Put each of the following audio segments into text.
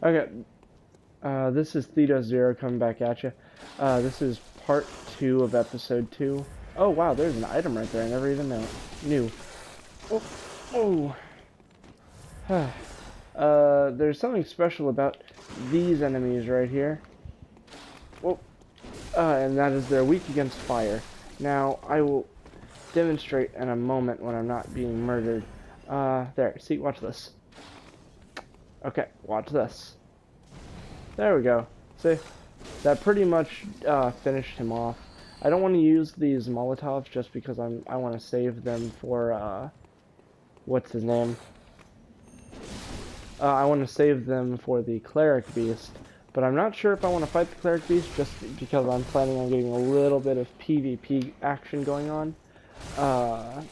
Okay, this is Thetos Zero coming back at you. This is part 2 of episode 2. Oh wow, there's an item right there. I never even knew. Oh, oh. There's something special about these enemies right here. Oh, and that is they're weak against fire. Now, I will demonstrate in a moment when I'm not being murdered. There, see, watch this. Okay, watch this. There we go. See? That pretty much finished him off. I don't want to use these Molotovs just because I want to save them for what's his name? I want to save them for the Cleric Beast, but I'm not sure if I want to fight the Cleric Beast just because I'm planning on getting a little bit of PvP action going on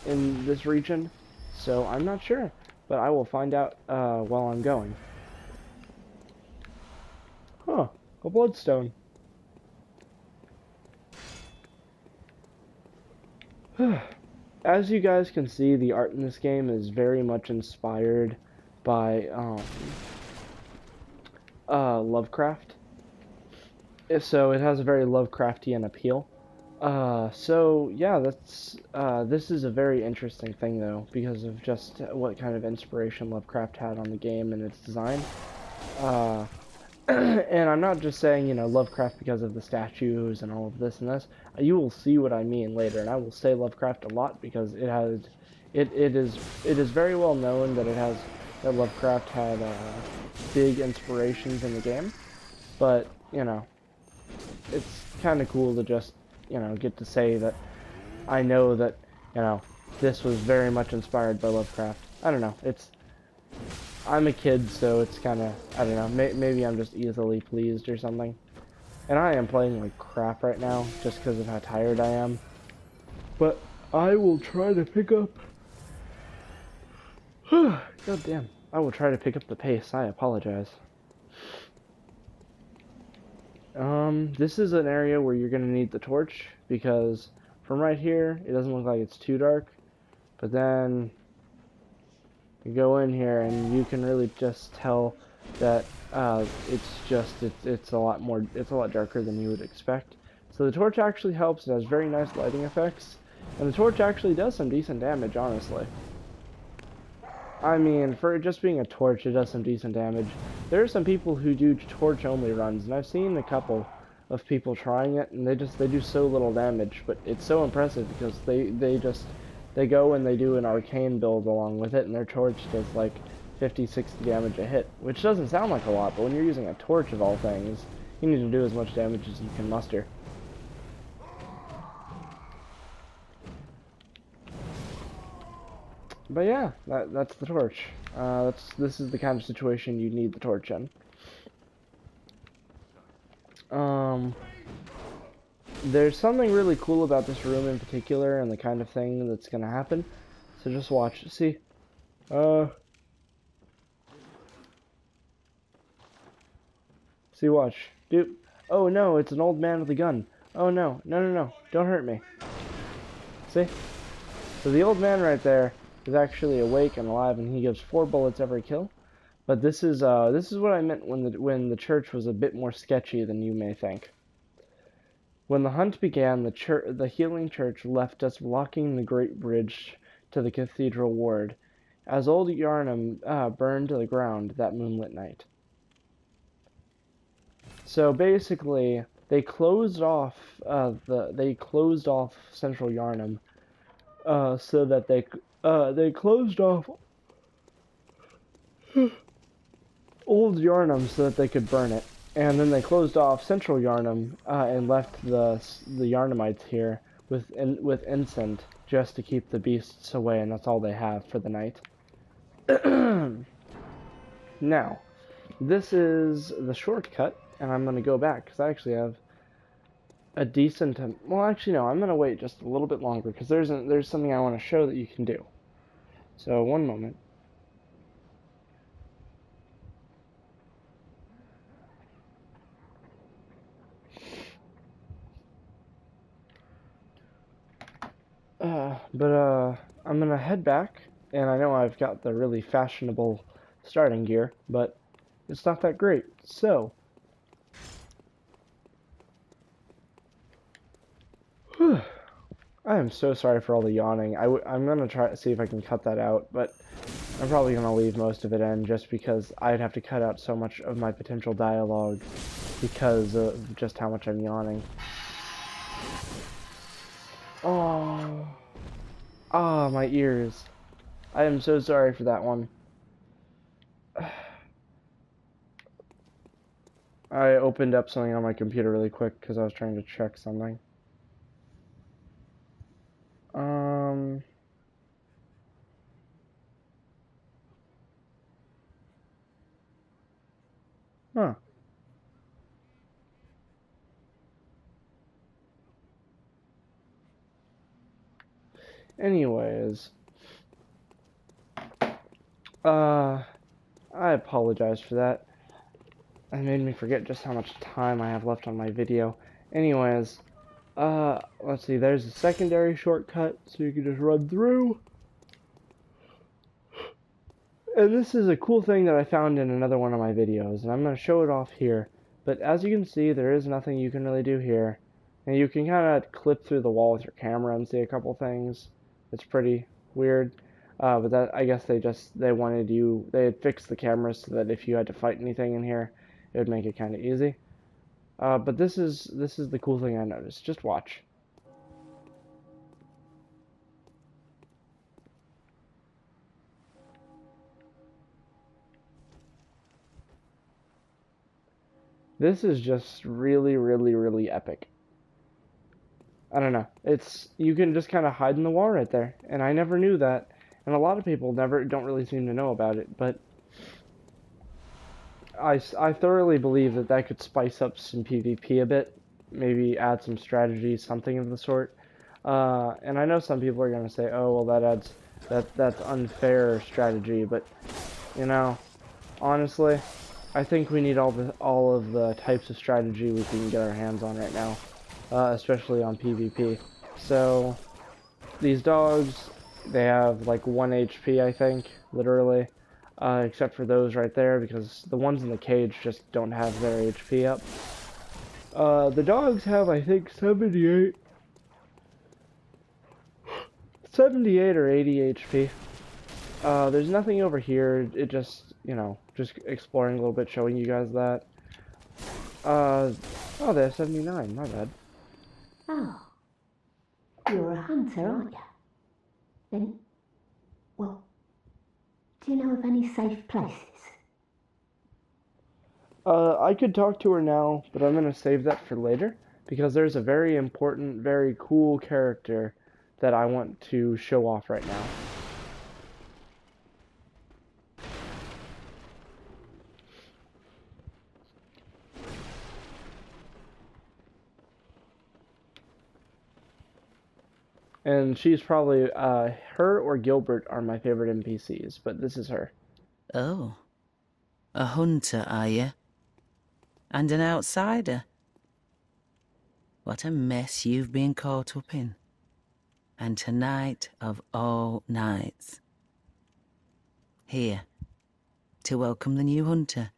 in this region. So I'm not sure, but I will find out while I'm going. Huh, a bloodstone. As you guys can see, the art in this game is very much inspired by Lovecraft. So it has a very Lovecraftian appeal. So yeah, this is a very interesting thing though, because of just what kind of inspiration Lovecraft had on the game and its design. And I'm not just saying, you know, Lovecraft because of the statues and all of this and this. You will see what I mean later, and I will say Lovecraft a lot because it is very well known that that Lovecraft had big inspirations in the game. But you know, it's kind of cool to just, you know, get to say that I know that, you know, this was very much inspired by Lovecraft. I don't know. I'm a kid, so it's kind of, I don't know, maybe I'm just easily pleased or something. And I am playing like crap right now, just because of how tired I am. But I will try to pick up... God damn. I will try to pick up the pace. I apologize. This is an area where you're going to need the torch, because from right here, it doesn't look like it's too dark. But then you go in here and you can really just tell that it's a lot darker than you would expect. So the torch actually helps. It has very nice lighting effects, and the torch actually does some decent damage, honestly. I mean, for it just being a torch, it does some decent damage. There are some people who do torch only runs, and I've seen a couple of people trying it, and they do so little damage, but it's so impressive because they go and they do an arcane build along with it, and their torch does like 50, 60 damage a hit, which doesn't sound like a lot, but when you're using a torch of all things, you need to do as much damage as you can muster. But yeah, that's the torch. This is the kind of situation you need the torch in. There's something really cool about this room in particular and the kind of thing that's gonna happen. So just watch. See? See, watch. Dude. Oh no, it's an old man with a gun. Oh no. No. Don't hurt me. See? So the old man right there is actually awake and alive, and he gives 4 bullets every kill. But this is what I meant when the church was a bit more sketchy than you may think. When the hunt began, the healing church left us blocking the great bridge to the cathedral ward, as old Yarnum burned to the ground that moonlit night. So basically, they closed off central Yarnum, so that they closed off old Yarnum so that they could burn it. And then they closed off central Yarnum and left the Yarnumites here with incense just to keep the beasts away, and that's all they have for the night. Now, this is the shortcut, and I'm gonna go back because I actually have a decent. Well, actually, no, I'm gonna wait just a little bit longer because there's something I want to show that you can do. So one moment. I'm gonna head back, and I know I've got the really fashionable starting gear, but It's not that great. So, whew, I am so sorry for all the yawning. I'm gonna try to see if I can cut that out, but I'm probably gonna leave most of it in just because I'd have to cut out so much of my potential dialogue because of just how much I'm yawning. Oh, ah, my ears. I am so sorry for that one. I opened up something on my computer really quick because I was trying to check something. Um, huh. Anyways, I apologize for that. It made me forget just how much time I have left on my video. Anyways, let's see, there's a secondary shortcut, so you can just run through. And this is a cool thing that I found in another one of my videos, and I'm going to show it off here. But as you can see, there is nothing you can really do here. And you can kind of clip through the wall with your camera and see a couple things. It's pretty weird. But that, I guess they wanted you, they had fixed the cameras so that if you had to fight anything in here, it would make it kind of easy. But this is the cool thing I noticed. Just watch. This is just really, really, really epic. I don't know. You can just kind of hide in the wall right there, and I never knew that. And a lot of people don't really seem to know about it, but I thoroughly believe that that could spice up some PvP a bit, maybe add some strategy, something of the sort. And I know some people are gonna say, "Oh, well, that's unfair strategy," but you know, honestly, I think we need all of the types of strategy we can get our hands on right now, especially on PvP. So these dogs, they have like 1 HP, I think, literally. Except for those right there, because the ones in the cage just don't have their HP up. The dogs have, I think, 78 or 80 HP. There's nothing over here. It just, just exploring a little bit, showing you guys that. Oh, they have 79. My bad. Oh, you're a hunter, aren't you? Then, well, do you know of any safe places? I could talk to her now, but I'm gonna save that for later, because there's a very important, very cool character that I want to show off right now. And she's probably, her or Gilbert are my favorite NPCs, but this is her. Oh, a hunter, are you? And an outsider? What a mess you've been caught up in. And tonight of all nights. Here, to welcome the new hunter.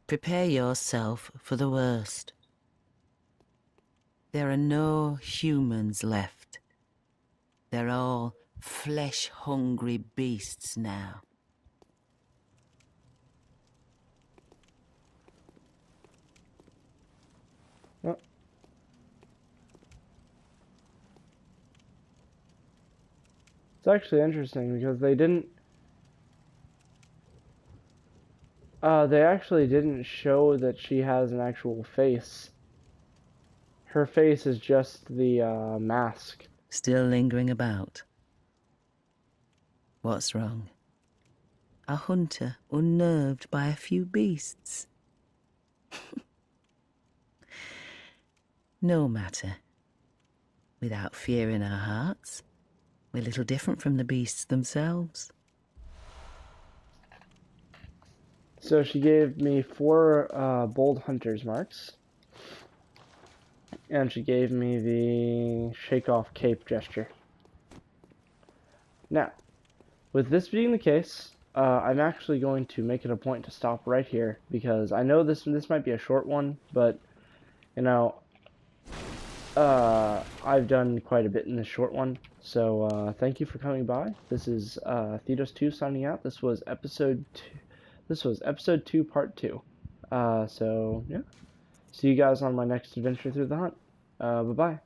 Prepare yourself for the worst. There are no humans left. They're all flesh-hungry beasts now. Oh. It's actually interesting because they actually didn't show that she has an actual face. Her face is just the, mask. Still lingering about. What's wrong? A hunter unnerved by a few beasts? No matter. Without fear in our hearts, we're little different from the beasts themselves. So she gave me 4 bold hunter's marks. And she gave me the shake off cape gesture. Now, with this being the case, I'm actually going to make it a point to stop right here because I know this might be a short one, but you know, I've done quite a bit in this short one. So thank you for coming by. This is Thedos2 signing out. This was episode 2. This was episode 2, part 2. So yeah, see you guys on my next adventure through the hunt. Bye bye.